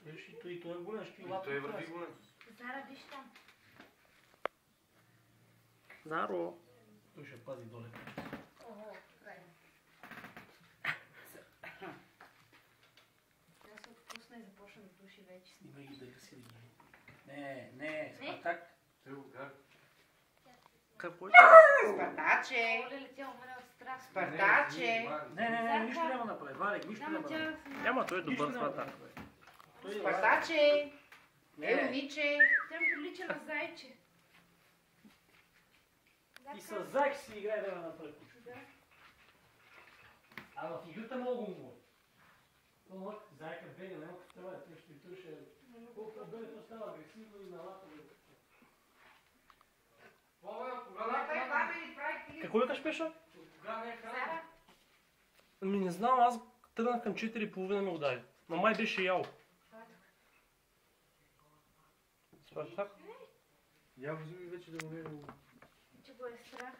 Виж и той е голям, ще И той върви голям. Зара, виж там. Заро. Той ще пази доле. Ого, правильно. Трябва да се отпусна и започна да души вече. Снимай ги да гаси да ги. Не, Спартак. Какво е? Спартаче! Оле, летя умира от страх. Спартаче! Не, нищо няма направи. Валик, нищо няма направи. Няма, той е добър Спартак. Спартаче! Не. Момиче! Тя ми прилича на зайче. И с зайк си играе да направи кучо. Да. А в играта много го говори. Това зайка бега, няма като това, те ще търше. Колко бега, то става агресивно и налата. Какво викаш, Пеша? Зара, Ами не знам, аз тръгнах към 4:30 ми удари. Но май беше ял. Спартак? Я вземи вече да го гледам. че го е страх.